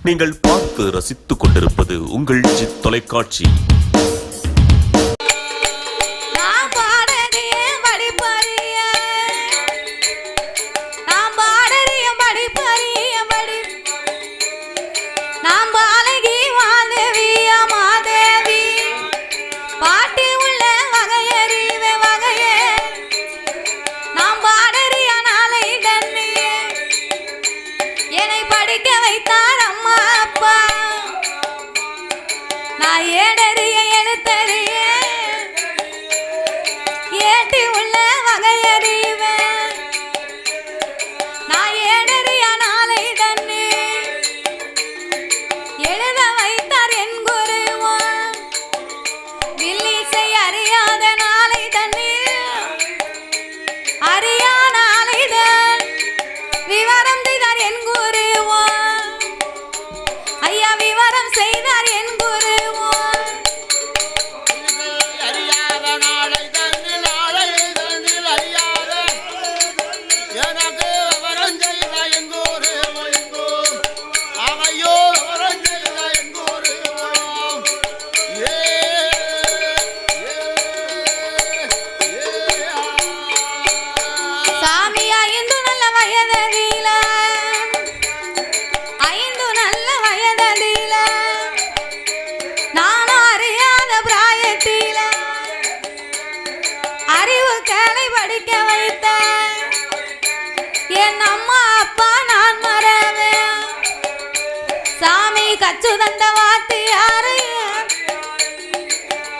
நீங்கள் பார்த்து ரசித்துக் கொண்டிருப்பது உங்கள் ஜித் தொலைக்காட்சி.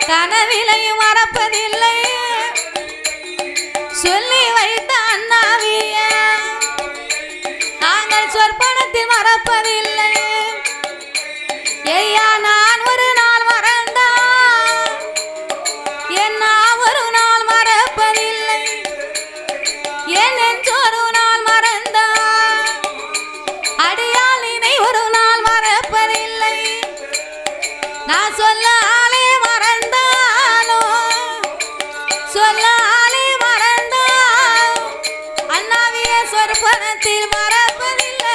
கனவிலையும் மறப்பதில்லை சொல்லி வைத்த அண்ணாவிய நாங்கள் சொற்பனத்தில் மறப்பதில்லை. ஐயா நான் ஒரு நாள் மறந்தா என்ன ஒரு நாள் மறப்பதில்லை. என் நெஞ்சொரு நாள் மறந்தா அடியாளினை ஒரு நாள் மறப்பதில்லை. நான் சொல்ல சொற்பனத்தில் மறப்பதில்லை.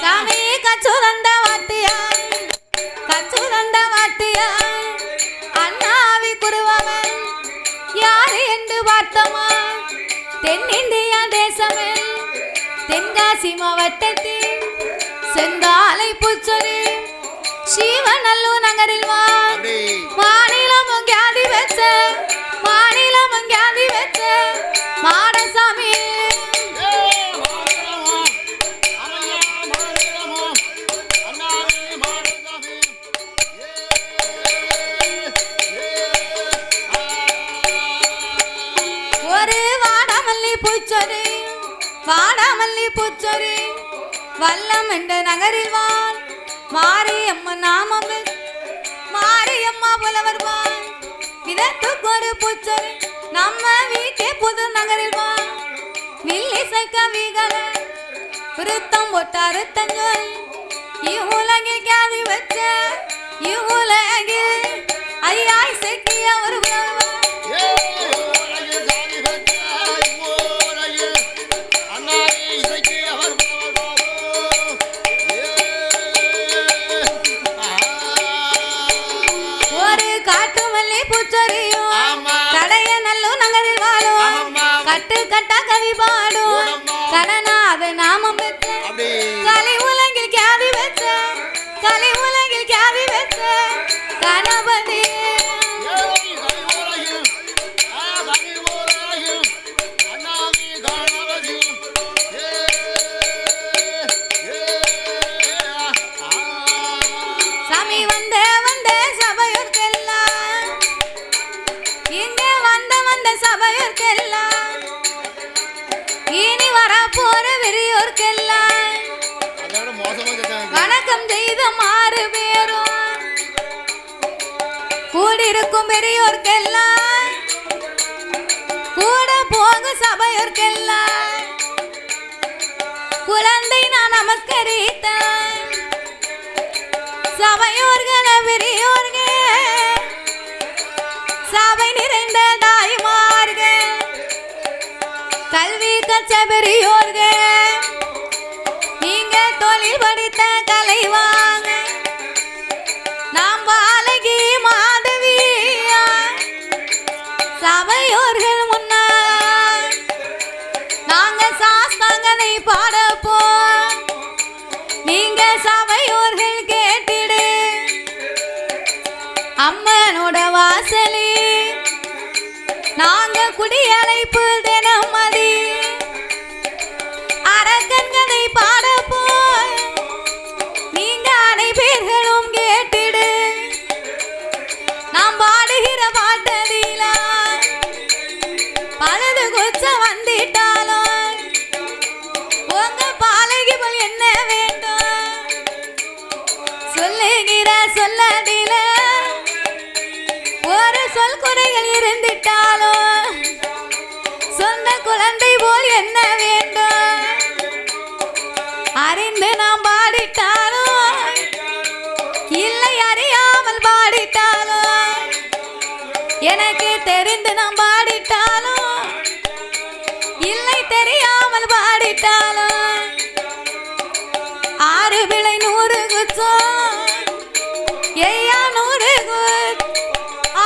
சாமி கச்சுதந்த வாட்டியா கச்சுதந்த வாட்டியா அண்ணாவி குருவவன் யாரு என்று பார்த்தமா தென்னிந்தியா தேசமே தென்காசி மாவட்டத்தில் செந்தாலை புச்சொரு சிவநல்லூர் நகரில் மாநிலம் அங்காதி வச்ச மாநிலம் அங்காதி வச்ச மாடசாமி வாடாமல்லி பூச்சொரு வல்லம் என்ற நகரில் வான் மாரியம்மா நாமம் மாரியம்மா புலவர் வான் விதத்துக்கு ஒரு பூச்சொரு நம்ம வீட்டே புது நகரில் வான் வில்லிசை கவிகள விருத்தம் போட்டாரு தஞ்சொல் இவ்வுலகில் காதி வச்ச இவ்வுலகில் ஐயா இசைக்கிய ஒரு கட்டு கட்டா கவி பாடும் கணநாத நாமம் பெற்ற கலை உலகில் கியாதி பெற்ற கலை உலகில் கியாதி பெற்ற கணபதி சாமி வந்த வந்த சபையோர்க்கெல்லாம் இங்க வந்த சபையோர்க்கெல்லாம் இனி வர போற வெறியோர்க்கெல்லாம் வணக்கம் செய்த மாறு பேரும் கூடியிருக்கும் பெரியோர்க்கெல்லாம் கூட போக சபையோர்க்கெல்லாம் குழந்தை நான் நமக்கு கல்வி கற்ற பெரியோர்கள் நீங்க தொழில் படித்த கலைவாங்க நாம் பாலகி மாதவியா சபையோர்கள் முன்னால் நாங்க சாஸ்தாங்கனை பாடப்போம் நீங்க சபையோர்கள் கேட்டிடு அம்மனோட வாசலே நாங்க குடியழைப்பு தினம் மதி அரக்கன்களை பாடப்போ நீங்க அனைவர்களும் கேட்டிடு நாம் பாடுகிற பாட்டதில பலது குச்ச வந்திட்டாலும் உங்க பாலகி போல் என்ன வேண்டும் சொல்லுகிற சொல்லதில ஒரு சொல் குறைகள் இருந்துட்டாலும் சொந்த குழந்தை போல் என்ன வேண்டும் அறிந்து நாம் பாடிட்டாலும் இல்லை அறியாமல் பாடிட்டாலும் எனக்கு தெரிந்து நாம் பாடிட்டாலும் இல்லை தெரியாமல் பாடிட்டாலும் 6 விளை 100 குச்சம் ஐயா 100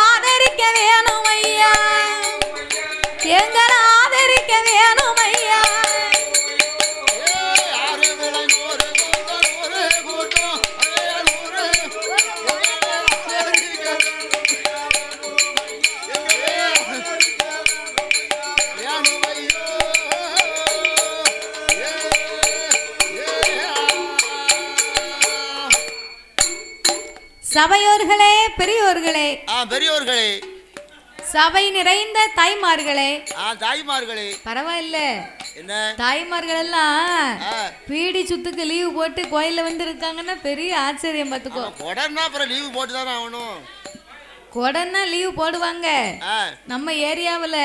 ஆதரிக்க வேணும் ஐயா எங்களை ஆதரிக்க வேணும் ஐயா சபையோர்களே பெரியோர்களே பெரியோர்களே சபை நிறைந்த தாய்மார்களே தாய்மார்களே பரவாயில்ல என்ன தாய்மார்கள் எல்லாம் பீடி சுத்துக்கு லீவு போட்டு கோயில்ல வந்து இருக்காங்கன்னா பெரிய ஆச்சரியம் பார்த்துக்கோ உடனே அப்புறம் லீவு போட்டு தானே ஆகணும் உடனே லீவு போடுவாங்க நம்ம ஏரியாவுல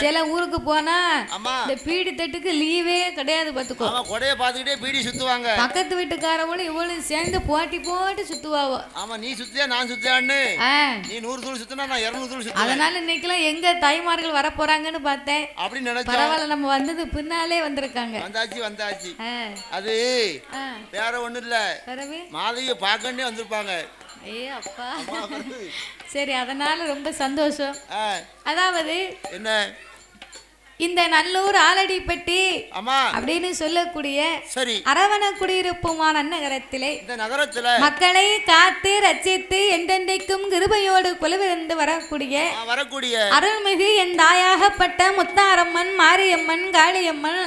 சில ஊருக்கு போனா இந்த பீடி தட்டுக்கு லீவே கிடையாது பாத்துக்கோ கொடைய பாத்துக்கிட்டே பீடி சுத்துவாங்க பக்கத்து வீட்டுக்காரவங்களும் இவளும் சேர்ந்து போட்டி போட்டு சுத்துவாவோ ஆமா நீ சுத்தியா நான் சுத்தியான்னு நீ 100 தூள் சுத்தினா நான் 200 தூள் சுத்துவேன் அதனால இன்னைக்கெல்லாம் எங்க தாய்மார்கள் வர போறாங்கன்னு பார்த்தேன் அப்படி நினைச்சேன் பரவாயில்ல நம்ம வந்தது பின்னாலே வந்திருக்காங்க வந்தாச்சு அது வேற ஒண்ணு இல்ல மாதவியை பார்க்கண்டே வந்திருப்பாங்க ஏ அப்பா சரி அதனால ரொம்ப சந்தோஷம் அதாவது என்ன இந்த நல்லூர் ஆலடிப்பட்டி அப்படின்னு சொல்லக்கூடிய அரவண குடியிருப்புமான நகரத்திலே இந்த நகரத்துல மக்களை காத்து ரட்சித்து என்றென்றைக்கும் கிருபையோடு குலவிருந்து வரக்கூடிய அருள்மிகு என் தாயாகப்பட்ட முத்தாரம்மன் மாரியம்மன் காளியம்மன்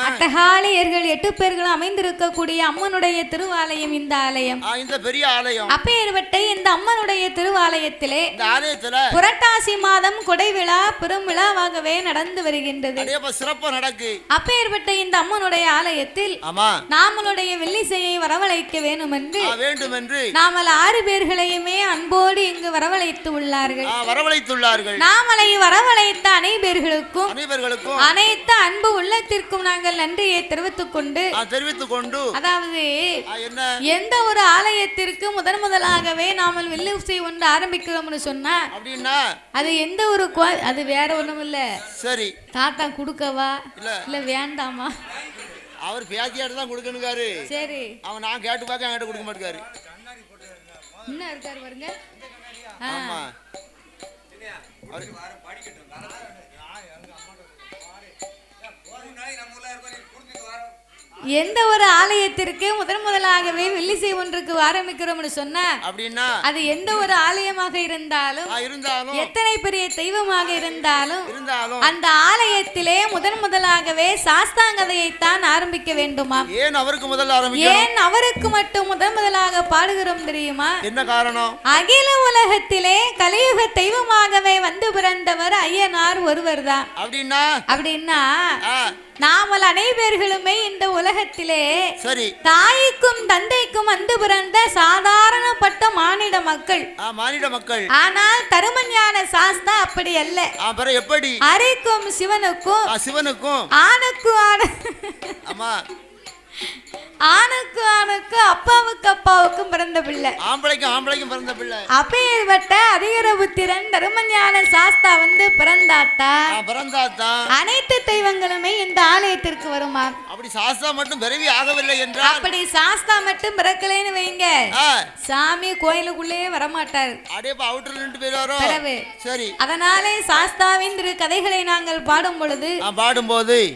அட்டகாளியர்கள் 8 பேர்கள் அமைந்திருக்கக்கூடிய அம்மனுடைய திருவாலயம் இந்த ஆலயம் இந்த பெரிய ஆலயம் அப்பேற்பட்ட இந்த அம்மனுடைய திருவாலயத்திலே புரட்டாசி மாதம் கொடை விழா பெரும் விழாவாகவே நடந்து வருகின்றது சிறப்பு நடக்கு அப்பேற்பட்ட இந்த அம்மனுடைய ஆலயத்தில் நாமளுடைய வெள்ளிசையை வரவழைக்க வேண்டும் என்று நாமல் 6 பேர்களையுமே அன்போடு இங்கு வரவழைத்துள்ளார்கள் நாமலை வரவழைத்த அனைவர்களுக்கும் அனைத்து அன்பு உள்ளத்திற்கும் நாங்கள் நன்றியை தெரிவித்துக் கொண்டு அதாவது எந்த ஒரு ஆலயத்திற்கு முதலாகவே நாமல் வெள்ளிசை ஒன்று ஆரம்பிக்கிறோம்னு சொன்னா அது எந்த ஒரு அது வேற ஒண்ணும் இல்ல சரி தாத்தா குடுக்கவா இல்ல வேண்டாமா அவர் பேத்தியாட்டு தான் கொடுக்கணுங்காரு சரி அவன் நான் கேட்டு பார்க்க என்கிட்ட கொடுக்க மாட்டேங்காரு என்ன இருக்காரு பாருங்க ஆமா எந்த ஒரு ஆலயத்திற்கு முதலாகவே வெள்ளிசை ஒன்றுக்கு ஆரம்பிக்கிறோம்னு சொன்னா அப்படின்னா அது எந்த ஒரு ஆலயமாக இருந்தாலும் எத்தனை பெரிய தெய்வமாக இருந்தாலும் அந்த ஆலயத்திலே முதலாகவே சாஸ்தாங்கதையைத்தான் ஆரம்பிக்க வேண்டுமா ஏன் அவருக்கு மட்டும் முதலாக பாடுகிறோம் தெரியுமா என்ன காரணம் அகில உலகத்திலே கலியுக தெய்வமாகவே வந்து பிறந்தவர் ஐயனார் ஒருவர் தான் அப்படின்னா நாமல் அனைவர்களுமே இந்த உலகத்திலே தாய்க்கும் தந்தைக்கும் வந்து பிறந்த சாதாரணப்பட்ட மானிட மக்கள் ஆனால் தருமஞான சாஸ்தா அப்படி அல்ல எப்படி அரிக்கும் சிவனுக்கும் சிவனுக்கும் ஆணுக்கும் ஆணுக்கு ஆணுக்கு அப்பாவுக்கு அப்பாவுக்கும் பிறந்த பிள்ளை, ஆம்பளைக்கும் பிறந்த பிள்ளை. அப்பேற்பட்ட அதிகர புத்திரன் தர்மஞான சாஸ்தா பிறந்தாத்தா அனைத்து தெய்வங்களுமே இந்த ஆலயத்திற்கு வருமா? அப்படி சாஸ்தா மட்டும் பிறவி ஆகவில்லை என்றால், அப்படி சாஸ்தா மட்டும் பிறக்கலைன்னு வைங்க, சாமி கோயிலுக்குள்ளேயே வரமாட்டாரு. சரி, அதனாலே சாஸ்தாவின் திரு கதைகளை நாங்கள் பாடும் பொழுது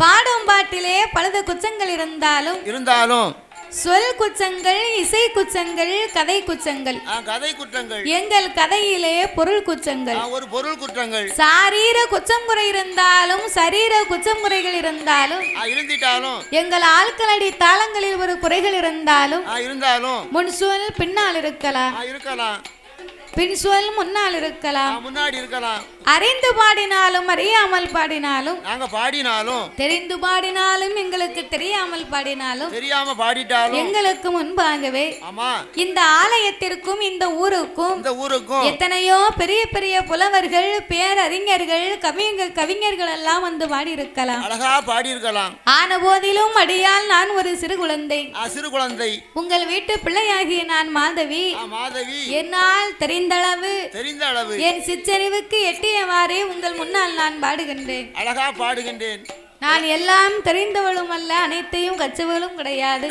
பாடும் பாட்டிலே பலது குச்சங்கள் இருந்தாலும் சொல் குச்சங்கள், இசை குச்சங்கள், கதை குச்சங்கள், எங்கள் கதையிலே பொருள் குச்சங்கள், சாரீர குச்சம் குறை இருந்தாலும் சரீர குச்சம் குறைகள் இருந்தாலும் எங்கள் ஆட்களடி தாளங்களில் ஒரு குறைகள் இருந்தாலும் முன் சொல் பின்னால் இருக்கலாம், பின் சொல் முன்னால் இருக்கலாம், அறிந்து பாடினாலும் அறியாமல் பாடினாலும், தெரிந்து பாடினாலும் எங்களுக்கு தெரியாமல் பாடினாலும், எங்களுக்கு முன்பாகவே இந்த ஆலயத்திற்கும் இந்த ஊருக்கும் எத்தனையோ பெரிய பெரிய புலவர்கள், பேரறிஞர்கள், கவிஞர்கள் எல்லாம் வந்து பாடியிருக்கலாம். ஆன போதிலும் அடியால் நான் ஒரு சிறு குழந்தை, உங்கள் வீட்டு பிள்ளையாகிய நான் மாதவி. என்னால் தெரிந்தளவு என் சிற்றறிவுக்கு எட்டியவாறே உங்கள் முன்னால் நான் பாடுகின்றேன். அழகா பாடுகின்றேன். நான் எல்லாம் தெரிந்தவளும் அல்ல, அனைத்தையும் கற்றவளும் கிடையாது.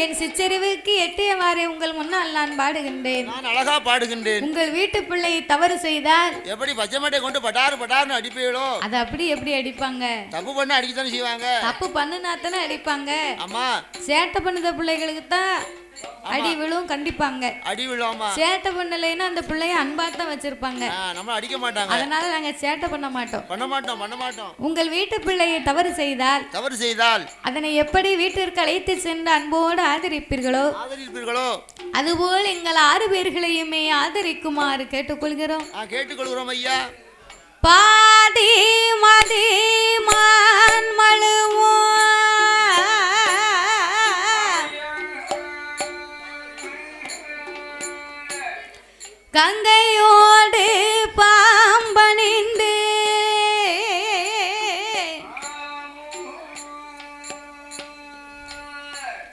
என் சிற்றறிவுக்கு எட்டியவாறே உங்கள் முன்னால் நான் பாடுகின்றேன். நான் அழகா பாடுகின்றேன். உங்கள் வீட்டு பிள்ளை தவறு செய்தால் எப்படி பச்சைமட்டை கொண்டு பட்டார்னு அடிப்பீங்களோ, அது அப்படி எப்படி அடிப்பாங்க? தப்பு பண்ண அடிக்கத்தானே செய்வாங்க. தப்பு பண்ணுனாத்தானே அடிப்பாங்க. ஆமா, சேட்டை பண்ணுத பிள்ளைகளுக்கு தான் அடி விழும், கண்டிப்பாங்க. அடி விழுமா? சேட்டை பண்ணலைன்னா அந்த பிள்ளைய அன்பா தான் வச்சிருப்பாங்க. நம்ம அடிக்க மாட்டாங்க. அதனால நாங்க சேட்டை பண்ண மாட்டோம். உங்கள் வீட்டு பிள்ளையை தவறு செய்தால் அதனை எப்படி வீட்டிற்கு அழைத்து சென்று அன்போடு ஆதரிப்பீர்களோ அதுபோல் எங்கள் 6 பேர்களையுமே ஆதரிக்குமாறு கேட்டுக்கொள்கிறோம். ஐயா. பாதி மதி மான் மழுவோ கங்கையோடு பாம்பணிந்து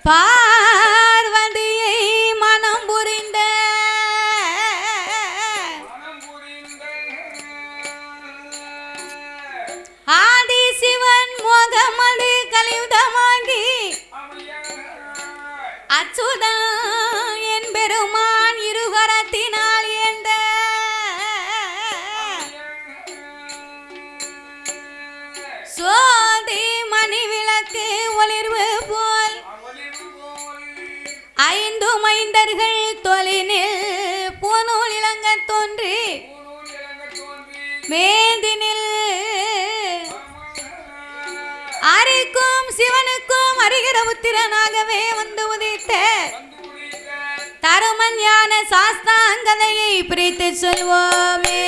பார்வதியை மனம் புரிந்த ஆதி சிவன் முகமது கலியுதமாகி அச்சுதா என் பெருமான் இருகரத்தினால் ஏந்த சோதி மணி விளக்கு ஒளிர்வு போல் 5 மைந்தர்கள் தொழினில் பூநூல் இளங்க தோன்றி மேதினில் அரிக்கும் சிவனுக்கும் அறிகிற புத்திரனாகவே வந்து உதித்த தருமஞான சாஸ்தாங்கதையை பிரித்து சொல்வோமே.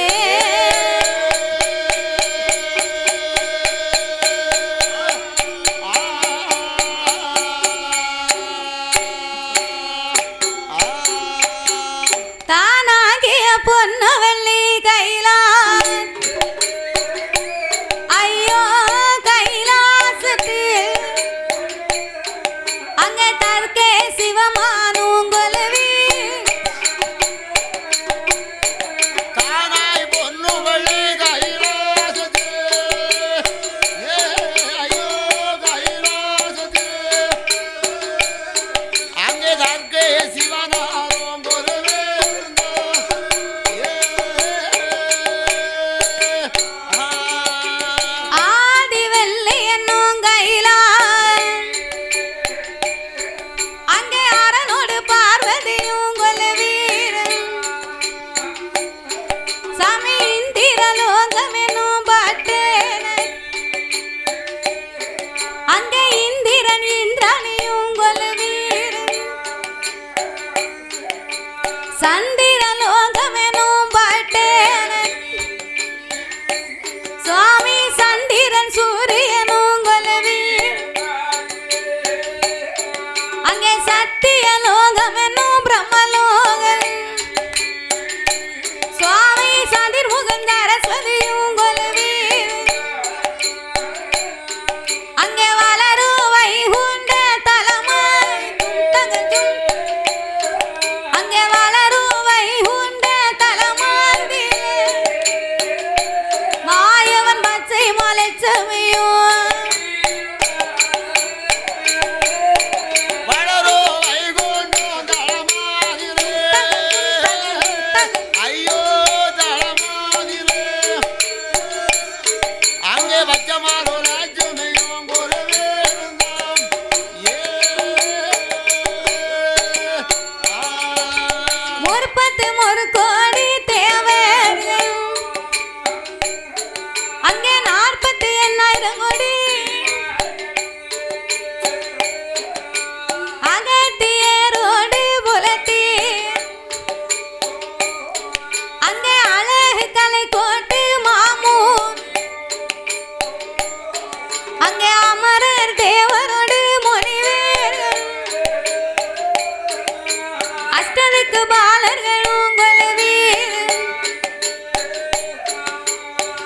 தானாகிய பொன்னவள்ளி கைலான் ஐயோ கைலாசத்தில் அங்க தற்கே சிவமானுங்கொலவி தானாய் பொன்னவள்ளி ஐயோ கைலாசத்தில் அங்கே தற்கே சிவனா சந்திரலோகமெனும் பாட்டேன சுவாமி சந்திரன் சூரியனும் கொலவி அங்கே சத்தியலோகமெனும் பிரம்மலோகம் சுவாமி சதிர்முகன் சரஸ்வதியும் கொலவி அங்கே வளரும் வைகுண்ட தலமா தேவரோடு முனிவேர்கள் அஷ்டருக்கு பாலர்களும் கொலவீர்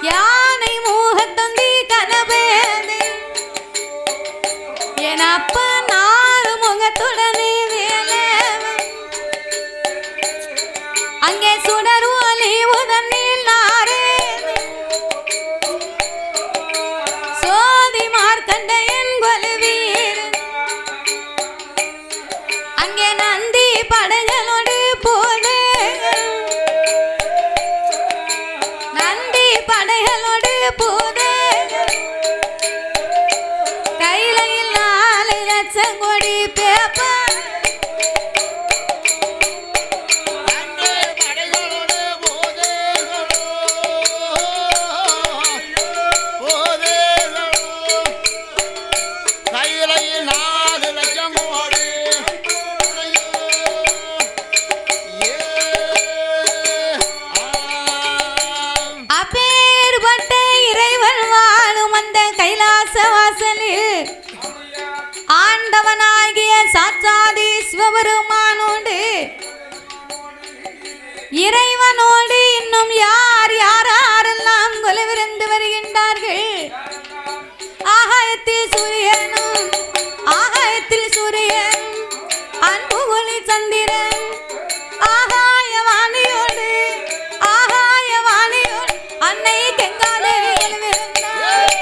யானை மூகத்தந்தி கனபேதி என் அப்பா நாறு முகத்துடனே வேலை அங்கே சுடர் ஒலி உதனில் நாரே சோதி மார்க்கண்டையன் கொலுவீர் அங்கே நந்தி படைகளோடு போதே நந்தி படைகளோடு போதே கையிலையில் 4 லட்சம் கோடி பேப்பர் அப்பேற்பட்ட இறைவன் வாழும் அந்த கைலாச வாசலில் ஆண்டவனாகிய சாட்சாதி சிவபெருமானோடு இறைவனோடு இன்னும் யார் யாரெல்லாம் கொலுவிருந்து வருகின்றார்கள். ஆகாயத்தில் சூரியனும் ஆகாயத்தில் சூரியன் அன்பு ஒளி சந்திரன் ஆகாய வாணியோடு அன்னை கங்காதேவி கொலுவிருந்தார்.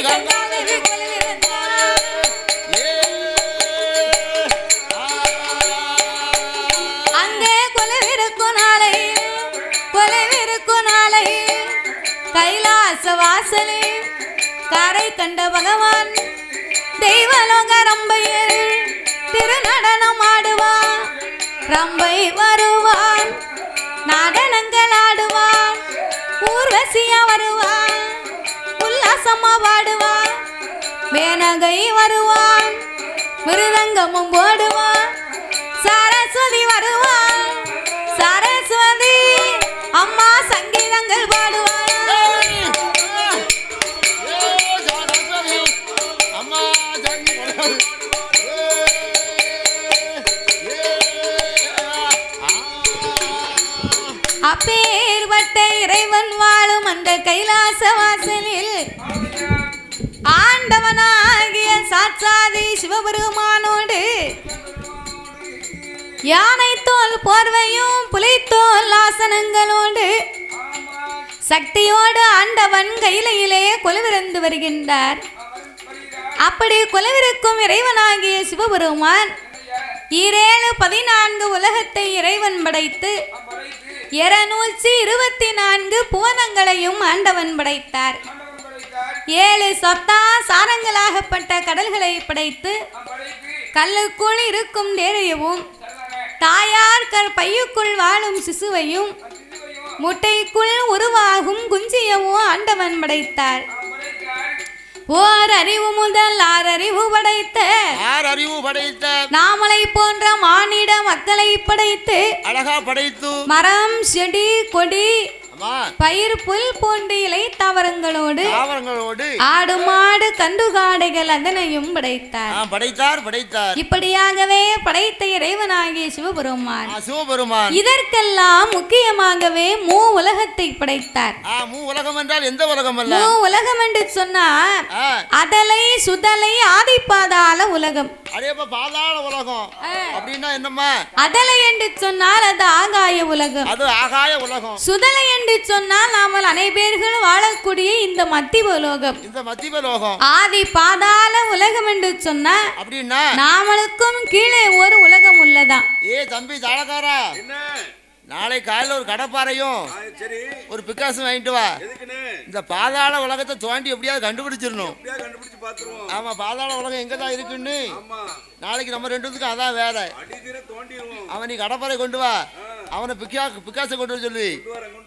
கங்காதேவி கொலுவிருந்தார். அங்கே கொலுவிருக்கும் நாளையில் கைலாச வாசலில் கரை கண்ட பகவான் தெய்வலோக ரம்பையில் திருநடனம் ஆடுவான். ரம்பை வருவான், நடனங்கள் ஆடுவான், ஊர்வசியா வருவான், உல்லாசமா பாடுவான், மேனகை வருவான், மிருதங்கமும் போடுவான், சரஸ்வதி வருவான், சரஸ்வதி அம்மா சங்கீதங்கள் பாடுவான். அப்பேற்பட்ட இறைவன் வாழும் அந்த கைலாச வாசலில் ஆண்டவனாகிய சாட்சாதி சிவபெருமானோடு யானை தோல் போர்வையும் புலித்தோல் ஆசனங்களோடு சக்தியோடு ஆண்டவன் கையிலே கொலுவிருந்து வருகின்றார். அப்படி கொலுவிருக்கும் இறைவனாகிய சிவபெருமான் 14 உலகத்தை இறைவன் படைத்து 224 புவனங்களையும் ஆண்டவன் படைத்தார். 7 சப்தா சாரங்களாகப்பட்ட கடல்களை படைத்து கல்லுக்குள் இருக்கும் தேரையவும் தாயார் பையுக்குள் வாழும் சிசுவையும் முட்டைக்குள் உருவாகும் குஞ்சியவும் ஆண்டவன் படைத்தார். ஓர் அறிவு முதல் 6 அறிவு படைத்த நாமலை போன்ற மானிட மக்களை படைத்து அழகா படைத்து மரம் செடி கொடி பயிர் புல் போன்ற இலை தாவரங்களோடு ஆடு மாடு கண்டுகாடைகள் அதனையும் படைத்தார். இப்படியாகவே படைத்த இறைவனாகிய சிவபெருமான் இதற்கெல்லாம் முக்கியமாகவே மூ உலகத்தை படைத்தார். மூ உலகம் என்றால் எந்த உலகம் அல்ல? மூ உலகம் என்று சொன்னார் அதலை சுதலை ஆதி பாதாள உலகம். பாதாள உலகம் அப்படின்னா என்னம்மா? அதலை என்று சொன்னால் அது ஆகாய உலகம். அது ஆகாய உலகம். சுதலை என்று சொன்னால் நாமல் அனைவர்கள் வாழக்கூடிய இந்த மத்தியலோகம். ஆதி பாதாள உலகம் என்று சொன்னா அப்படின்னா நாமளுக்கும் கீழே ஒரு உலகம் உள்ளதா? தம்பி தாளக்காரா, நாளை காலையில் ஒரு கடப்பாறையும் ஒரு பிக்காசும் வாங்கிட்டு வா. இந்த பாதாள உலகத்தை தோண்டி எப்படியாவது கண்டுபிடிச்சிடணும். ஆமா, பாதாள உலகம் எங்கதான் இருக்குன்னு நாளைக்கு நம்ம 2 பேத்துக்கு அதான் வேலை. அவன் நீ கடப்பாறை கொண்டு வா, அவனை பிக்காசை கொண்டு வர சொல்லி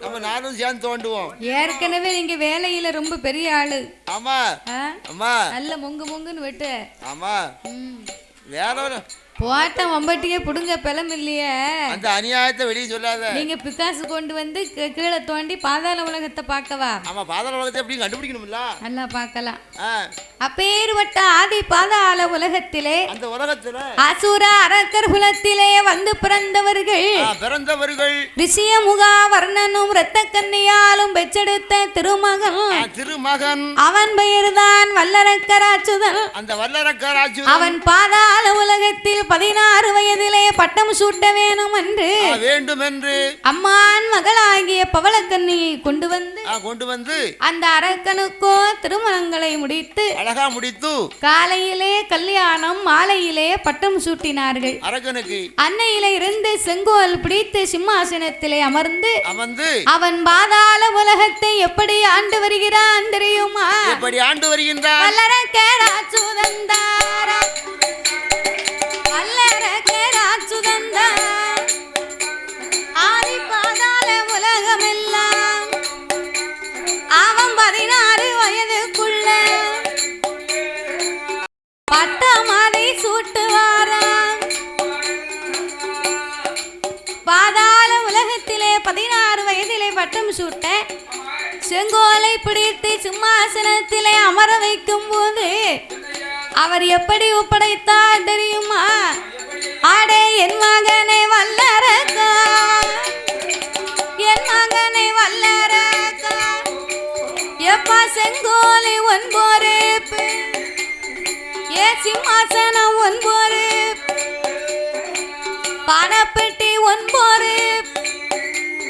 நம்ம 4 சேர்ந்து தோண்டுவோம். ஏற்கனவே நீங்க வேலையில ரொம்ப பெரிய ஆளு. ஆமா ஆமா, நல்ல மொங்குன்னு வெட்டு. ஆமா, வேற போட்ட மம்பட்டியே புடுங்க பெலம் இல்லையே. அந்த அநியாயத்தை வெளியே சொல்லாத. நீங்க பிக்காசு கொண்டு வந்து கீழே தோண்டி பாதாள உலகத்தை பார்க்கவா? ஆமா, பாதாள உலகத்தை எப்படி கண்டுபிடிக்கணும்ல? நல்லா பார்க்கலாம். அப்பேறுபட்ட ஆதி பாதாள உலகத்திலே, அந்த உலகத்திலே அசுர அரக்கர் குலத்திலே வந்து பிறந்தவர்கள் ரிஷிய முகா வர்ணனும் இரத்த கன்னியாலும் பெற்றெடுத்த திருமகன். அவன் பெயர்தான் வல்லரக்கராச்சுதன். அந்த வல்லரக்கராச்சுதன் அவன் பாதாள உலகத்தில் 16 வயதிலே பட்டம் சூட்ட வேணும் என்று அம்மான் மகளாகிய பவளக்கன்னியை கொண்டு வந்து அந்த அரக்கனுக்கோ திருமணங்களை முடித்து காலையிலே கல்யாணம், மாலையிலே பட்டம் சூட்டினார்கள். அரக்கனுக்கு அன்னையிலே இருந்து செங்கோல் பிடித்து சிம்மாசனத்திலே அமர்ந்து அவன் பாதாள உலகத்தை எப்படி ஆண்டு வருகிறான் தெரியுமா? எப்படி ஆண்டு வருகின்றான்? ஆதி பாதாள உலகமெல்லாம் அவன் 16 வயதுக்குள்ள பட்டமாதை சூட்டுவாராம். பாதாள உலகத்திலே 16 வயதிலே பட்டம் சூட்ட செங்கோலை பிடித்து சிம்மாசனத்திலே அமர வைக்கும் போது அவர் எப்படி ஒப்படைத்தார் தெரியுமா? ஆடே என் மகனை வல்லரக்கா, என் மகனை வல்லரக்கா, எப்பா செங்கோலை ஒன்பொறுப்பு, ஏ சிம்மாசனம் ஒன்பொறுப்பு, பணப்பெட்டி ஒன்பொறுப்பு,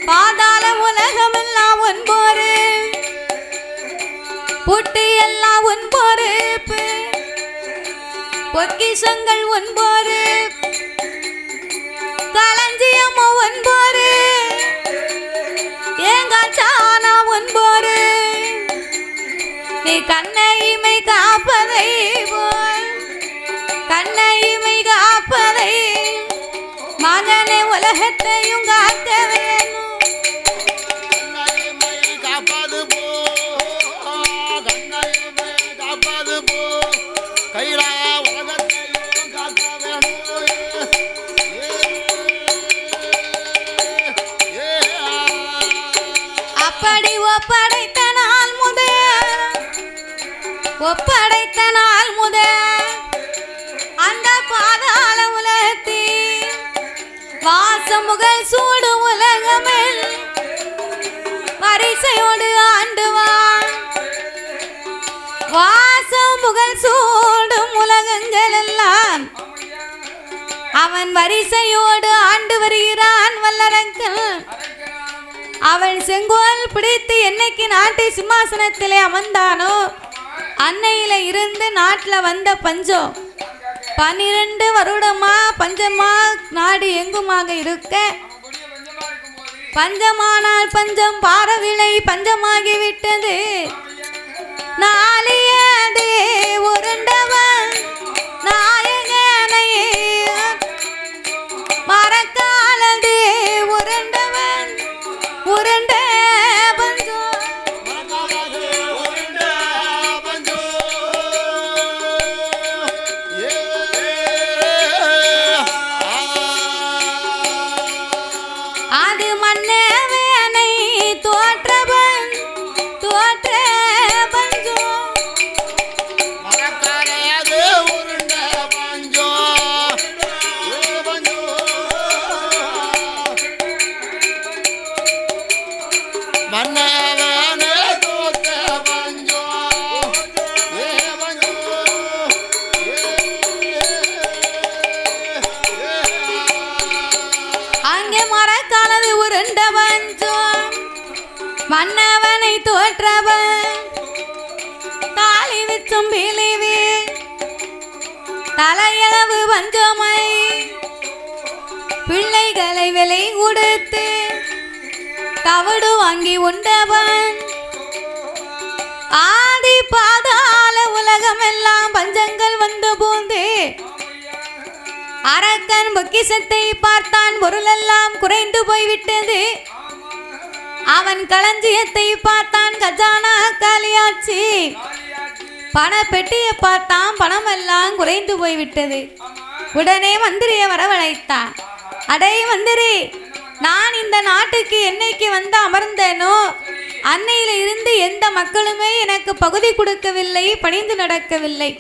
பாதாள உலகமெல்லாம் ஒன்பொறுப்பு, புட்டி எல்லாம் ஒன்பொறுப்பு, பொக்கிஷங்கள் ஒன்பொறுப்பு, களஞ்சியம் ஒன்பொறுப்பு, ஏங்காச்சான ஒன்பொறுப்பு, நீ கண்ணையுமை காப்பதை போல் கண்ணையுமை காப்பதை மகனை உலகத்தையும் காக்க வேணும். காப்பாது போ, கண்ணையுமை காப்பாது போ, கைலா உலகத்தையும் காக்க வேணும். அப்படி ஒப்படைத்த நாள் முதல் அந்த பாதாள உலகத்தில் வாசமுகல் சூடு உலகமில் வரிசையோடு ஆண்டுவான். வாசமுகல் சூடும் உலகங்கள் எல்லாம் அவன் வரிசையோடு ஆண்டு வருகிறான் வல்லரக்கன். அவன் செங்கோல் பிடித்து என்னைக்கு நாட்டு சிம்மாசனத்திலே அமர்ந்தானோ அன்னையில இருந்து நாட்டில் வந்த பஞ்சம் 12 வருடமா பஞ்சமா நாடு எங்குமாக இருக்க, பஞ்சமானால் பஞ்சம் பாரவில்லை, பஞ்சமாகிவிட்டது. நாளியதே உருண்டவன் நாயகனை மரக்காலதே உருண்டவன் உருண்ட பஞ்சம். அது மன்னவனை தோற்றவன் தோற்ற பஞ்சம். மரக்காலதே உருண்ட பஞ்சம். மன்னவனே தோற்ற பஞ்சம். அங்கே மரக்காலது உருண்ட பஞ்சம். மன்னவனை தோற்றவன் தாலி விச்சும் பிலிவி தலையளவு பஞ்சமை பிள்ளைகளை விலை கொடுத்து தவிடு வாங்கி உண்டவன். ஆதி பாதாள உலகமெல்லாம் பஞ்சங்கள் வந்து பூந்து அரக்கன் பொக்கிஷத்தை பார்த்தான், பொருளெல்லாம் குறைந்து போய்விட்டது. அவன் களஞ்சியத்தை பார்த்தான், கஜானா காலியாச்சு. பண பெட்டியை பார்த்தான், பணமெல்லாம் குறைந்து போய்விட்டது. உடனே மந்திரியை வரவழைத்தான். அடே மந்திரி, நான் இந்த நாட்டுக்கு என்னைக்கு வந்து அமர்ந்தேனோ அன்னையில இருந்து எந்த மக்களுமே எனக்கு பகுதி கொடுக்கவில்லை, பணிந்து நடக்கவில்லை,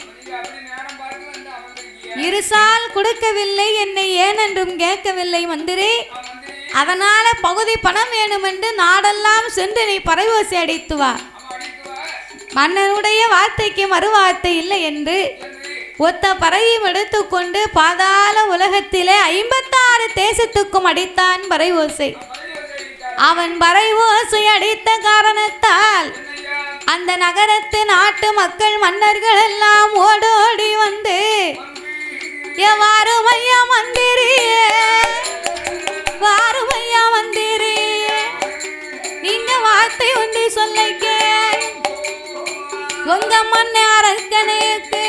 இருசால் கொடுக்கவில்லை, என்னை ஏனென்றும் கேட்கவில்லை மந்திரி. அதனால பகுதி பணம் வேணும் என்று நாடெல்லாம் சென்று நீ பறைவோசை அடித்து வா. மன்னனுடைய வார்த்தைக்கு மறுவார்த்தை இல்லை என்று ஒத்த பறையும் எடுத்துக்கொண்டு பாதாள உலகத்திலே 56 தேசத்துக்கும் அடித்தான் பறைவோசை. அவன் பறைவோசை அடித்த காரணத்தால் அந்த நகரத்து நாட்டு மக்கள் மன்னர்கள் எல்லாம் ஓடோடி வந்து வாருமையா மந்திரியே, வாருமையா மந்திரியே, நீங்க வார்த்தை ஒன்று சொல்லிக்க உங்க மன்ன அரக்கனுக்கு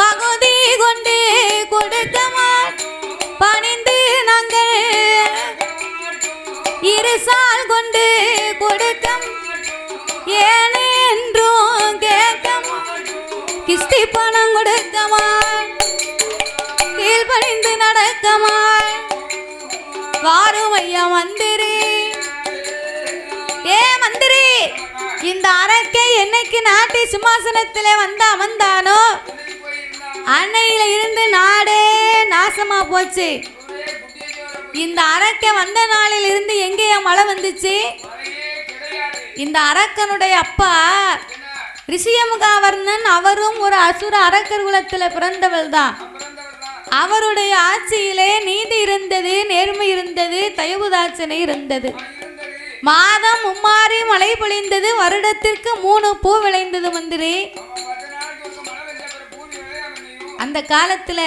பகுதி கொண்டு கொடுக்கமா பணிந்து நாங்கள் இருசால் கொண்டு கொடுக்கம் ஏனென்றும் கேட்கமா கிஸ்தி பணம் கொடுக்கமா கீழ்பணிந்து நடக்கமா வாருமையா மந்திரி. ஏ மந்திரி, இந்த அரக்கை என்னைக்கு நாட்டு சிம்மாசனத்திலே வந்து அமர்ந்தானோ அன்னையில இருந்து நாடே நாசமா போச்சு. இந்த அரக்கை வந்த நாளில் இருந்து எங்கேயா மழை வந்துச்சு? இந்த அரக்கனுடைய அப்பா ரிஷியமுகாவர்ணன், அவரும் ஒரு அசுர அரக்கர் குலத்தில் பிறந்தவள் தான். அவருடைய ஆட்சியிலே நீதி இருந்தது, நேர்மை இருந்தது, தயவுதாட்சணை இருந்தது. மாதம் மும்மாறி மழை பொழிந்தது, வருடத்திற்கு 3 பூ விளைந்தது மந்திரி. அந்த காலத்துல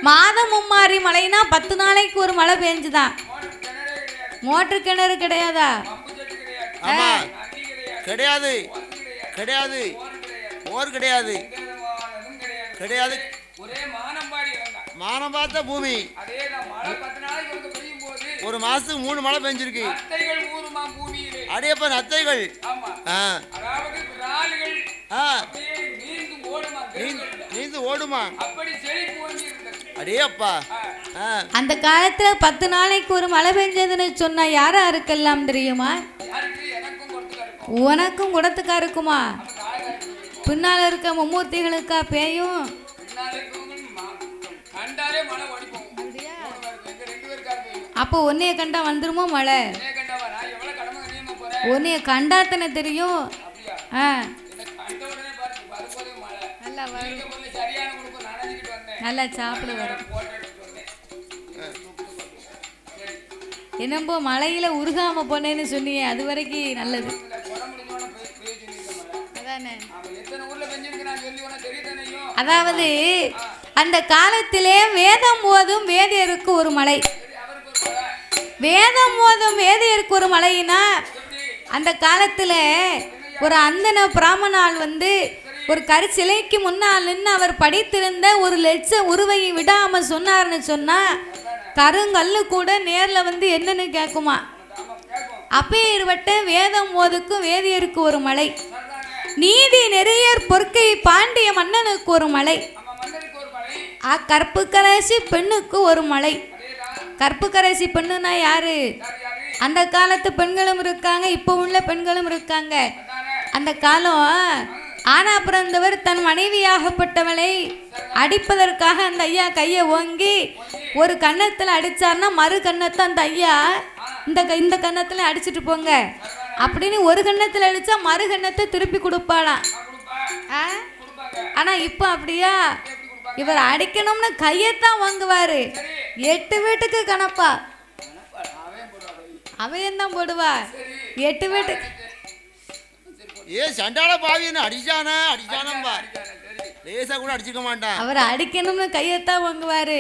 மாதம் மும்மாறி மழைனா 10 நாளைக்கு ஒரு மழை பெஞ்சுதான். மோட்டர் கிணறு கிடையாதா? கிடையாது, கிடையாது, போர் கிடையாது, கிடையாது. மானம் பார்த்த பூமி. ஒரு மாசத்துக்கு 3 மழை பெஞ்சிருக்கு. அடையப்ப நத்தைகள் நீந்து ஓடுமா? அடேப்பா. அந்த காலத்துல 10 நாளைக்கு ஒரு மழை பெஞ்சதுன்னு சொன்னா யாரா இருக்கலாம் தெரியுமா? உனக்கும் குடத்துக்கா இருக்குமா? பின்னால இருக்க மும்மூர்த்திகளுக்கா பேயும்? அப்போ உன்னைய கண்டா வந்துருமோ மழை? உன்னைய கண்டாத்தனை தெரியும். நல்லா சாப்பிடு வரும். என்னப்போ மழையில உருகாம போனேன்னு சொன்னீங்க, அது வரைக்கும் நல்லது. அதாவது அந்த காலத்திலே வேதம் ஓதும் வேதியருக்கு ஒரு மலை. வேதம் ஓதும் வேதியருக்கு ஒரு மலைனா, அந்த காலத்தில் ஒரு அந்தன பிராமணால் வந்து ஒரு கருச்சிலைக்கு முன்னால் நின்று அவர் படித்திருந்த ஒரு லட்ச உருவையை விடாமல் சொன்னார்னு சொன்னால் கருங்கல்லு கூட நேரில் வந்து என்னன்னு கேட்குமா. அப்பேற்பட்ட வேதம் ஓதுக்கும் வேதியருக்கு ஒரு மலை. நீதி நெறியர் பொற்கை பாண்டிய மன்னனுக்கு ஒரு மலை. கற்புக்கரசி பெண்ணுக்கு ஒரு மலை. கற்புக்கரசி பெண்ணுனா யாரு? அந்த காலத்து பெண்களும் இருக்காங்க, இப்போ உள்ள பெண்களும் இருக்காங்க. அந்த காலம் ஆனா பிறந்தவர் தன் மனைவியாகப்பட்டவளை அடிப்பதற்காக அந்த ஐயா கையை ஓங்கி ஒரு கன்னத்தில் அடிச்சார்னா மறு கன்னத்தை அந்த ஐயா இந்த கன்னத்துல அடிச்சுட்டு போங்க அப்படின்னு ஒரு கன்னத்தில் அடிச்சா மறு கன்னத்தை திருப்பி கொடுப்பாளாம். ஆனா இப்போ அப்படியா? இவர் அடிக்கணும்னு கையத்தான் வாங்குவாரு. 8 வீட்டுக்கு கணப்பா அவையன் தான் போடுவா. 8 வீட்டுக்கு சண்டால பாவின்னு அடிச்சானம்பா, லேசா கூட அடிச்சுக்க மாட்டான். அவர் அடிக்கணும்னு கையத்தான் வாங்குவாரு.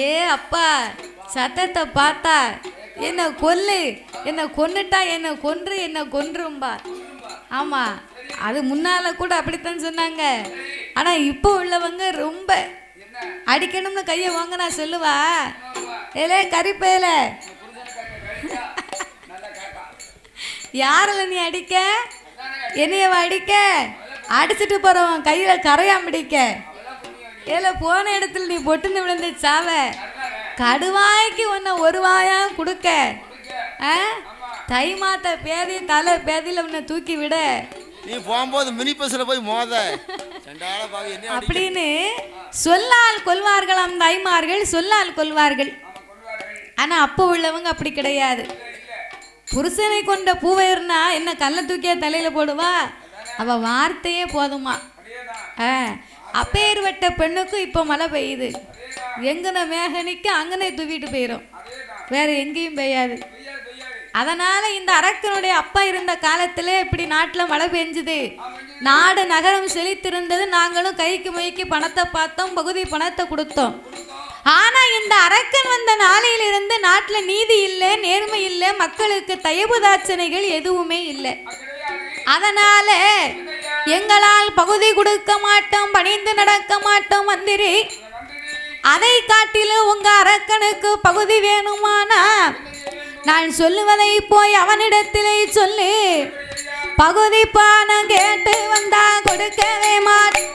ஏ அப்பா, சத்தத்தை பார்த்தா என்ன கொல்லு, என்ன கொன்னுட்டா என்ன கொன்று, என்ன கொன்றும்பா. ஆமா, அது முன்னால கூட அப்படித்தான் சொன்னாங்க. ஆனா இப்போ உள்ளவங்க ரொம்ப அடிக்கணும்னு கையை வாங்க நான் சொல்லுவா. ஏலே கறிப்பேல, யாரில் நீ அடிக்க? என்னையவ அடிக்க? அடிச்சுட்டு போறவன் கையில கரையாம அடிக்க. ஏல போன இடத்துல நீ பொட்டுன்னு விழுந்து சாவ கடுவாய்க்கு உன்னை ஒரு வாயா கொடுக்க தை மாத்த பேதி தலை பேதியில உன்னை தூக்கி விட நீ போகும்போது மினி பஸ்ல போய் மோத அப்படின்னு சொல்லால் கொல்வார்களாம் தாய்மார்கள், சொல்லால் கொல்வார்கள். ஆனா அப்போ உள்ளவங்க அப்படி கிடையாது. புருஷனை கொண்ட பூவையர்னா என்ன கல்லை தூக்கியா தலையில போடுவா? அவ வார்த்தையே போதுமா. அப்பேர்வட்ட பெண்ணுக்கும் இப்போ மழை பெய்யுது. எங்கன மேகனிக்கு அங்கனே தூக்கிட்டு போயிடும், வேற எங்கேயும் பெய்யாது. அதனால இந்த அரக்கனுடைய அப்பா இருந்த காலத்துல இப்படி நாட்டுல மழை பெஞ்சுது, நாடு நகரம் செழித்திருந்தது. நாங்களும் கைக்கு முயக்கி பணத்தை பார்த்தோம், பகுதி பணத்தை கொடுத்தோம். ஆனா இந்த அரக்கன் வந்த நாளையிலிருந்து நாட்டுல நீதி இல்லை, நேர்மை இல்லை, மக்களுக்கு தயவுதாட்சணைகள் எதுவுமே இல்லை. அதனால எங்களால் பகுதி கொடுக்க மாட்டோம், பணிந்து நடக்க மாட்டோம் மந்திரி. அதை காட்டிலும் உங்க அரக்கனுக்கு பகுதி வேணுமானா நான் சொல்லுவதை போய் அவனிடத்திலே சொல்லு. பகுதி பானம் கேட்டு வந்தா கொடுக்கவே மாட்டோம்,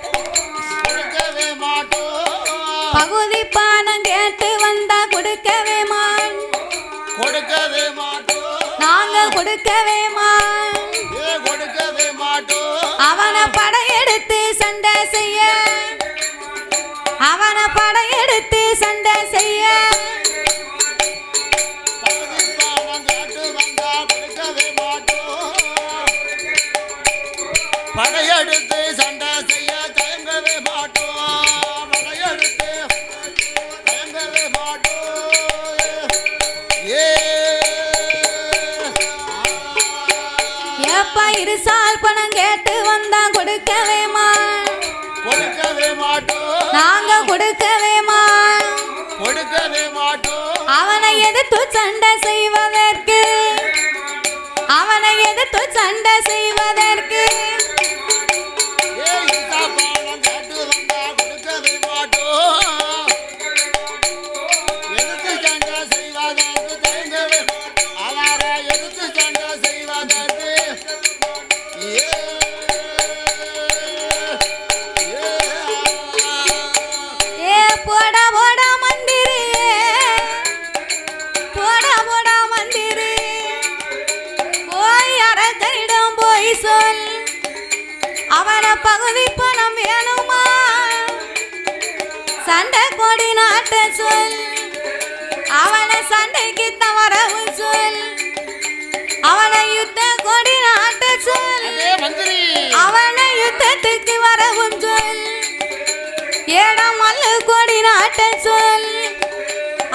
பகுதி பானம் கேட்டு வந்தா கொடுக்கவே மாட்டோம், நாங்க கொடுக்கவே மாட்டோம். அவனை படையெடுத்து சண்டை செய்ய, அவனை படையெடுத்து சண்டை செய்ய படையெடுத்து சண்டை செய்ய தயங்கவே மாட்டோம், படையெடுத்து தயங்கவே மாட்டோம். ஏப்பா இருசால் பணம் கேட்டு வந்தா கொடுக்கவே மாட்டோம், நாங்க கொடுக்கவே மாட்டோம். அவனை எதிர்த்து சண்டை செய்வதற்கு, அவனை எதிர்த்து சண்டை செய்வதற்கு அவன பகுதி பணம் வேணுமா? சண்டை கொடி நாட்ட சொல், அவனை சண்டைக்கு தவறவும் சொல், அவனை யுத்த கொடி நாட்ட சொல், அவனை யுத்தத்துக்கு வரவும் சொல். ஏடம் மல்லு கொடி நாட்ட சொல்,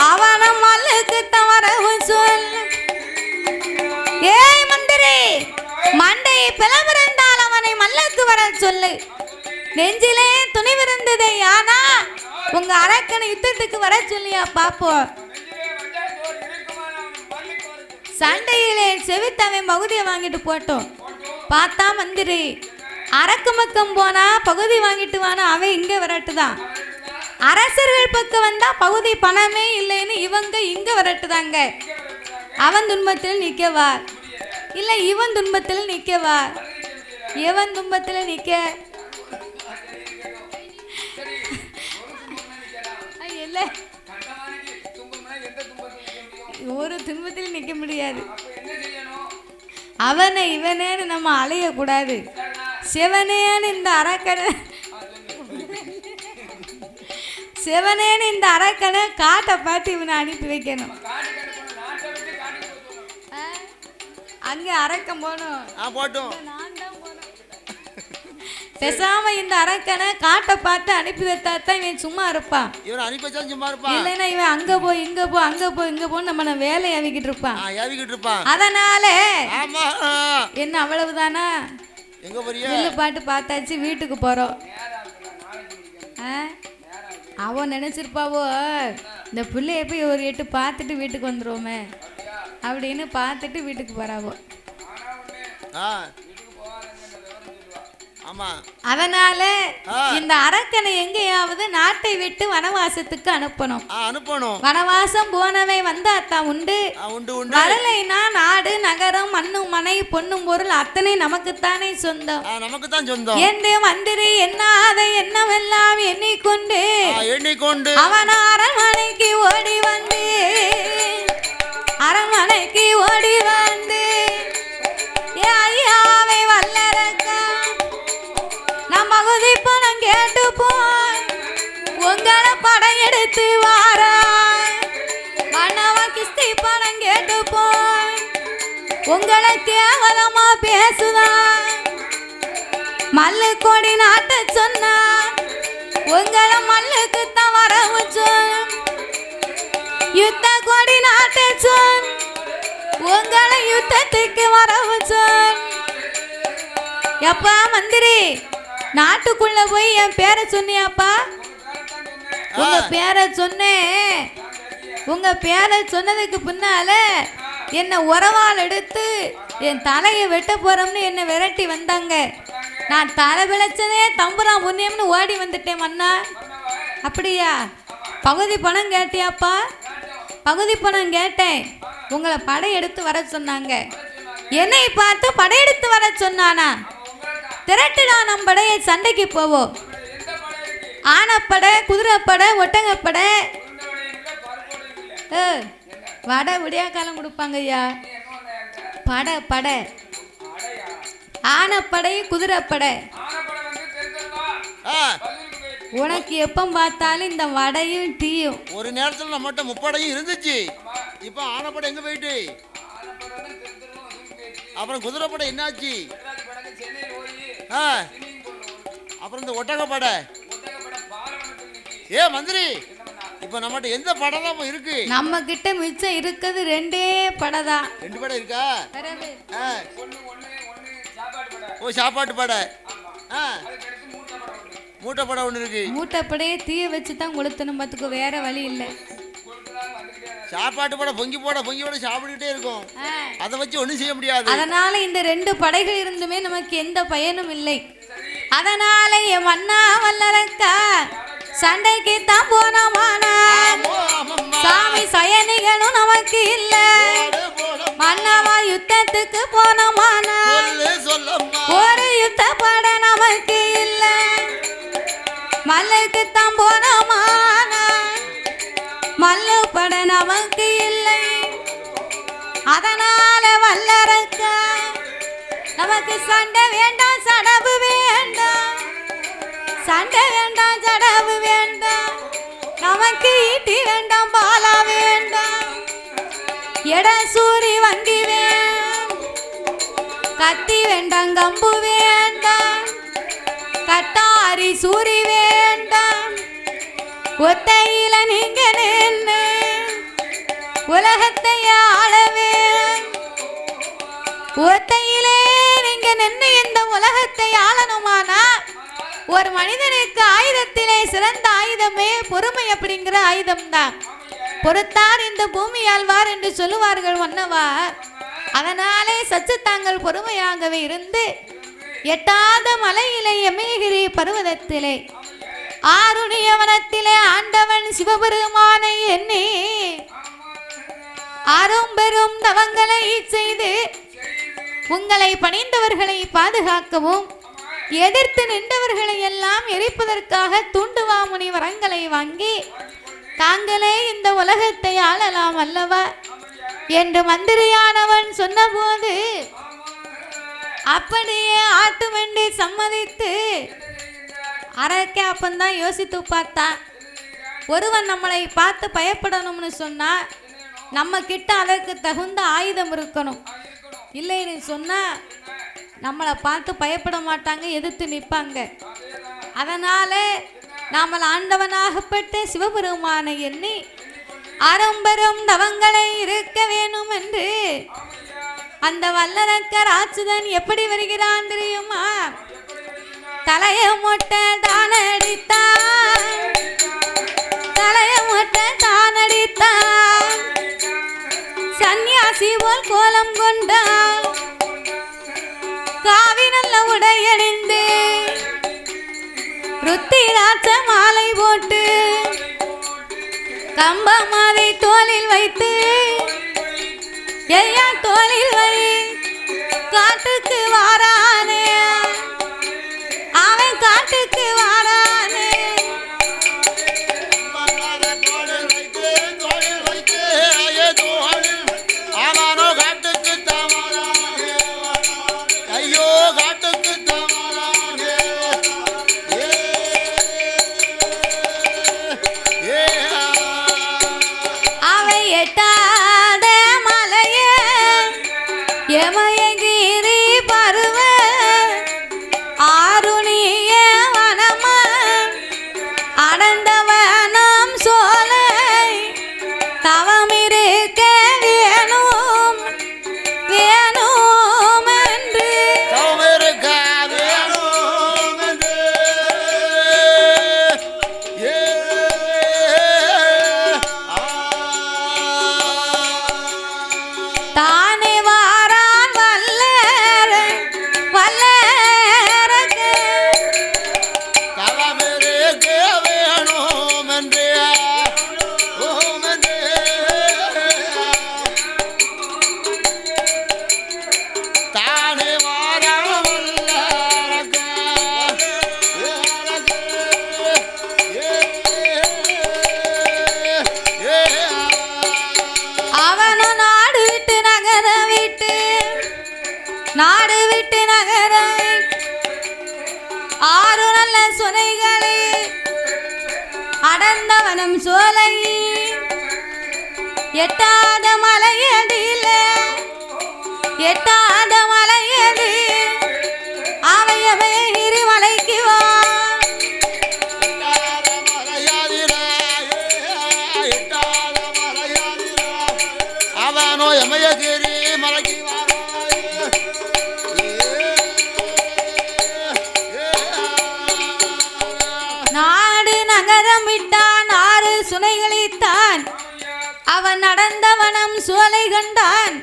அவனை மல்லுக்கு தவறவும் சொல். ஏய் மந்திரி, மண்டையை பிளவிருந்தால் அவனை மல்லுக்கு வர சொல்லு. நெஞ்சிலே துணிவிருந்ததே, ஆனா உங்க அரக்கனை யுத்தத்துக்கு வர சொல்லியா பாப்போம். சண்டையிலே செவித்தவன் பகுதியை வாங்கிட்டு போட்டோம். பார்த்தா மந்திரி அரக்கு பக்கம் போனா பகுதி வாங்கிட்டு வானா அவன் இங்க வரட்டுதான். அரசர்கள் பக்கம் வந்தா பகுதி பணமே இல்லைன்னு இவங்க இங்க வரட்டுதாங்க. அவன் துன்பத்தில் நிக்கவா இல்ல இவன் துன்பத்தில் நிக்கவா? எவன் துன்பத்தில் நிக்க? ஒரு துன்பத்தில் நிக்க முடியாது. அவனை இவனேன்னு நம்ம அலைய கூடாது. சிவனேன்னு இந்த அரக்கனை, சிவனேன்னு இந்த அரக்கனை காட்டை பார்த்து இவனை அனுப்பி வைக்கணும். அங்க அரக்கம் போகணும், பேசாம இந்த அரக்கனை காட்டை பார்த்து அனுப்பி வைத்தாத்தான் இவன் சும்மா இருப்பான். இவன் அனுப்பி வச்சா சும்மா இருப்பான். இல்லைன்னா இவன் அங்க போய் இங்க போ, அங்க போய் இங்க போன்னு நம்ம வேலையை அவிக்கிட்டு இருப்பான். அதனால என்ன அவ்வளவுதானா? எங்க போறியா? நெல்லு பாட்டு பார்த்தாச்சு, வீட்டுக்கு போறோம். அவன் நினைச்சிருப்பாவோ இந்த பிள்ளைய போய் ஒரு எட்டு பார்த்துட்டு வீட்டுக்கு வந்துருவோமே அப்படின்னு பார்த்துட்டு வீட்டுக்கு போறாவோ. அதனால இந்த அரக்கனை எங்கேயாவது நாட்டை விட்டு வனவாசத்துக்கு அனுப்பணும். வனவாசம் போனவை வந்தாத்தான் உண்டு. வரலைன்னா நாடு நகரம் மண்ணு மனை பொண்ணும் பொருள் அத்தனை நமக்குத்தானே சொந்தம். என்று மந்திரி எண்ணாத எண்ணமெல்லாம் எண்ணிக்கொண்டு அவன் அரண்மனைக்கு ஓடி வந்து ஐயாவை வல்லரக்கா நம்ம குதிப்பணம் கேட்டு போய் உங்களை படையெடுத்து வாரா மன்னவ கிஸ்தி பணம் கேட்டு போய் உங்களை கேவலமா பேசுதான் மல்லு கொடி நாட்ட சொன்னா உங்களை மல்லுக்கு தான் வர யுத்த கொடி நாட்ட சொன் உங்களை யுத்தத்துக்கு வரவு சொன். எப்பா மந்திரி நாட்டுக்குள்ள போய் என் பேரை சொன்னியாப்பா? உங்க பேரை சொன்னேன். உங்க பேரை சொன்னதுக்கு பின்னால என்ன உறவால் எடுத்து என் தலையை வெட்ட போறோம்னு என்ன விரட்டி வந்தாங்க. நான் தலை விளைச்சதே தம்புரா புண்ணியம்னு ஓடி வந்துட்டேன் மன்னா. அப்படியா? பகுதி பணம் கேட்டியாப்பா? பகுதி பணம் கேட்டேன். உங்களை படையெடுத்து வர சொன்னாங்க. என்னை பார்த்து படையெடுத்து வர சொன்னானா? திரட்டுடா நம் படையை சண்டைக்கு போவோம். ஆனப்படை குதிரைப்படை ஒட்டகப்படை வடை விடியா காலம் கொடுப்பாங்க ஐயா. படை படை ஆனப்படை குதிரைப்படை. உனக்கு எப்ப பார்த்தாலும் இந்த வடையும் டீயும். ஒரு நேரத்தில் நம்மகிட்ட முப்படையும் இருந்துச்சு. இப்ப ஆனப்படை எங்க போயிட்டு? அப்புறம் குதிரைப்படை என்னாச்சு? அப்புறம் இந்த ஒட்டகப்படை. ஏ மந்திரி, இப்ப நம்மகிட்ட எந்த படை தான் இருக்கு? நம்ம கிட்ட மிச்சம் இருக்குது ரெண்டே படை தான். ரெண்டு படை இருக்கா? ஓ சாப்பாட்டு படை. மூட்டைப்படை ஒன்று இருக்கு. மூட்டைப்படையே தீய வச்சு தான் கொளுத்தணும் பார்த்துக்கோ, வேற வழி இல்லை. சாப்பாட்டு படை பொங்கி போட சாப்பிட்டுட்டே இருக்கும். அதை வச்சு ஒன்றும் செய்ய முடியாது. அதனால இந்த ரெண்டு படைகள் இருந்துமே நமக்கு எந்த பயனும் இல்லை. அதனால என் மன்னா வல்லரக்கா சண்டைக்கு தான் போனோமானா சாமி சயனிகளும் நமக்கு இல்ல. மன்னவா யுத்தத்துக்கு போனோமானா ஒரு யுத்த படை நமக்கு இல்ல. மல்லுக்கு தான் போனோமானா மல்லு படை நமக்கு இல்லை. அதனால வல்லரக்கா நமக்கு சண்டை வேண்டாம் சடவு வேண்டாம். சண்டை வேண்டாம் சடவு வேண்டாம். நமக்கு ஈட்டி வேண்டாம் பாலா வேண்டாம். எட சூரி வண்டி வேண்டாம். கத்தி வேண்டாம் கம்பு வேண்டாம். கட்டாரி சூரி வேண்டாம். ஒத்தையில நீங்க நின்று உலகத்தை ஆளவே. ஒத்தையிலே நீங்க நின்று இந்த உலகத்தை ஆளணுமானா ஒரு மனிதனுக்கு ஆயுதத்திலே சிறந்த ஆயுதமே பொறுமை அப்படிங்கிற ஆயுதம் தான். பொறுத்தார் இந்த பூமி ஆழ்வார் என்று சொல்லுவார்கள் மன்னவா. அதனாலே சற்று தாங்கள் பொறுமையாகவே இருந்து எட்டாத மலையிலே எமயகிரி பர்வதத்திலே ஆருணிய வனத்திலே ஆண்டவன் சிவபெருமானை எண்ணி அரும்பெரும் தவங்களை செய்து உங்களை பணிந்தவர்களை பாதுகாக்கவும் எதிர்த்து நின்றவர்களை எல்லாம் எரிப்பதற்காக தூண்டுவாமுனி வரங்களை வாங்கி தாங்களே இந்த உலகத்தை ஆளலாம் அல்லவா என்று மந்திரியானவன் சொன்னபோது அப்படியே ஆட்டுமென்று சம்மதித்து அரக்கே அப்பந்தான் யோசித்து பார்த்தா. ஒருவன் நம்மளை பார்த்து பயப்படணும்னு சொன்னா நம்ம கிட்ட அதற்கு தகுந்த ஆயுதம் இருக்கணும். இல்லைன்னு சொன்னா நம்மளை பார்த்து பயப்பட மாட்டாங்க, எதிர்த்து நிற்பாங்க. அதனால நாமல் ஆண்டவனாகப்பட்ட சிவபெருமானை எண்ணி அரும்பெரும் தவங்களை இருக்க வேணும் என்று அந்த வல்லரக்கர் ஆச்சுதன் எப்படி வருகிறான் தெரியுமா? தலைய மொட்டை தான் அடித்தான். தலைய மொட்டை தான் அடித்தான். சன்னியாசி போல் கோலம் கொண்டான். காவி நல்ல உடையணிந்து ருத்திராட்ச மாலை போட்டு கம்பமாவை தோளில் வைத்து ஐயா தோளில் வை காட்டுக்கு வாரானே அவன் காட்டுக்கு வாரானே நாடு விட்டு நகர ஆறு நல்ல சுனைகளை அடர்ந்தவனம் சோலை எட்டாத மலையடியில எட்டாத மலையடி அவையவை மலைக்கு வா அவனோ எமயகிரி மலைக்கு நாடு நகரம் விட்டான் ஆறு சுனைகளித்தான் அவன் நடந்தவனம் சோலை கண்டான்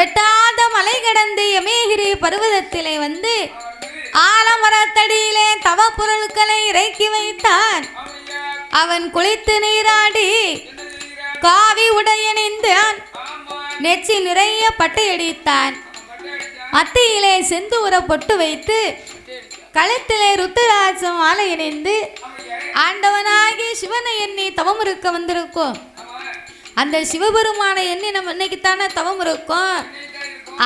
எட்டாத மலை கடந்து யமேகிரி பர்வதத்திலே வந்து ஆலமரத்தடியிலே தவ பொருட்களை இறக்கி வைத்தான் அவன் குளித்து நீராடி காவி உடையணிந்தான் நெச்சி நிறைய பட்டையடித்தான் மத்தியிலே செந்தூர பொட்டு வைத்து கழுத்திலே ருத்திராட்சம் மாலை இணைந்து ஆண்டவனாகி சிவனை எண்ணி தவம் இருக்க வந்திருக்கோம். அந்த சிவபெருமானை எண்ணி நம்ம இன்னைக்குத்தானே தவம் இருக்கோம்.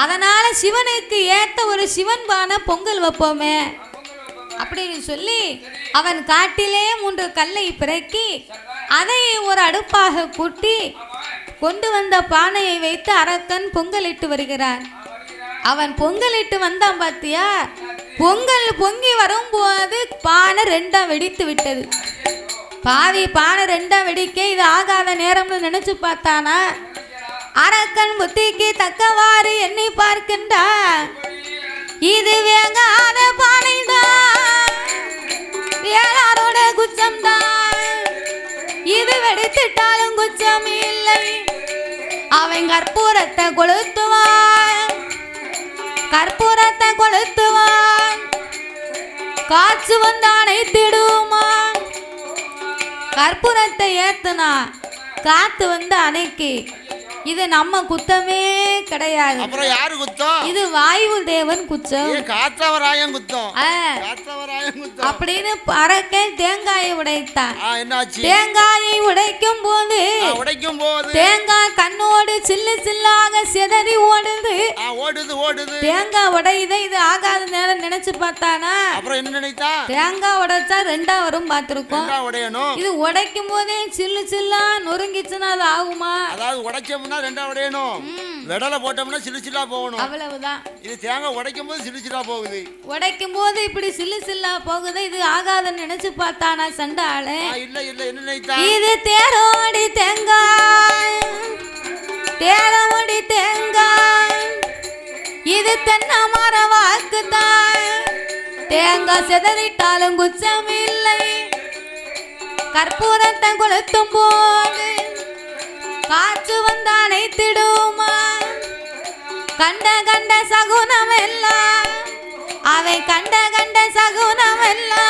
அதனால சிவனுக்கு ஏத்த ஒரு சிவன்பான பொங்கல் வைப்போமே அப்படின்னு சொல்லி அவன் காட்டிலே 3 கல்லை பிறக்கி அதை ஒரு அடுப்பாக கூட்டி கொண்டு வந்த பானையை வைத்து அரக்கன் பொங்கலிட்டு வருகிறான். அவன் பொங்கலிட்டு வந்தான் பாத்தியா, பொங்கல் பொங்கி வரும்போது பானை 2ஆ வெடித்து விட்டது. பாவி பானை 2ஆ வெடிக்க இது ஆகாத நேரம்னு நினைச்சு பார்த்தானா, அரக்கன் புத்திக்கு தக்கவாறு எண்ணி பார்க்கின்றா, இது வேங்காத பானைதான், வேளாரோட குச்சம்தான், இது வெடித்துட்டாலும் குச்சம் இல்லை. அவன் கற்பூரத்தை கொளுத்துவான், கற்பூரத்தை கொளுத்துவான், காற்று வந்து அணைத்திடுமா. கற்பூரத்தை ஏத்துனா காத்து வந்து அணைக்கு. இது நம்ம குத்தமே கிடையாது. அப்புறம் யாரு குத்தம்? இது வாயு தேவன் குத்தம். காத்தவராயன் குத்தம். அப்படின்னு அரக்கன் தேங்காயை உடைத்தான். என்னாச்சு? தேங்காயை உடைக்கும் போது தேங்காய் கண்ணோடு சில்லு சில்லாக சிதறி ஓடுது. தேங்காய் உடையுது. இது ஆகாத நேரம் நினைச்சு பார்த்தானா, அப்புறம் என்ன நினைத்தா, தேங்காய் உடைச்சா 2ஆ வரும் பார்த்திருக்கோம். இது உடைக்கும் போதே சில்லு சில்லா நொறுங்கிச்சுன்னா அது ஆகுமா? அதாவது உடைச்சோம்னா 2ஆ உடையணும், வெடலை போட்டோம்னா சில்லு சில்லா போகணும். அவ்வளவுதான். இது தேங்காய் உடைக்கும் போது சில்லு சில்லா போகுது. உடைக்கும் போது இப்படி சில்லு சில்லா போகுது. இது ஆகாதன்னு நினைச்சு பார்த்தானா சண்டாளு? இல்ல இல்ல, என்ன நினைத்தா, இது தேரோடி தேங்காய், தேரோடி தேங்காய், இது தென்னை மர வாக்குதான், தேங்காய் செதறிட்டாலும் குச்சம் இல்லை. கற்பூரத்தை கொளுத்தும் போது காற்று வந்து அணைத்திடுமா. கண்ட கண்ட சகுனம் எல்லாம், அவை கண்ட கண்ட சகுனம் எல்லாம்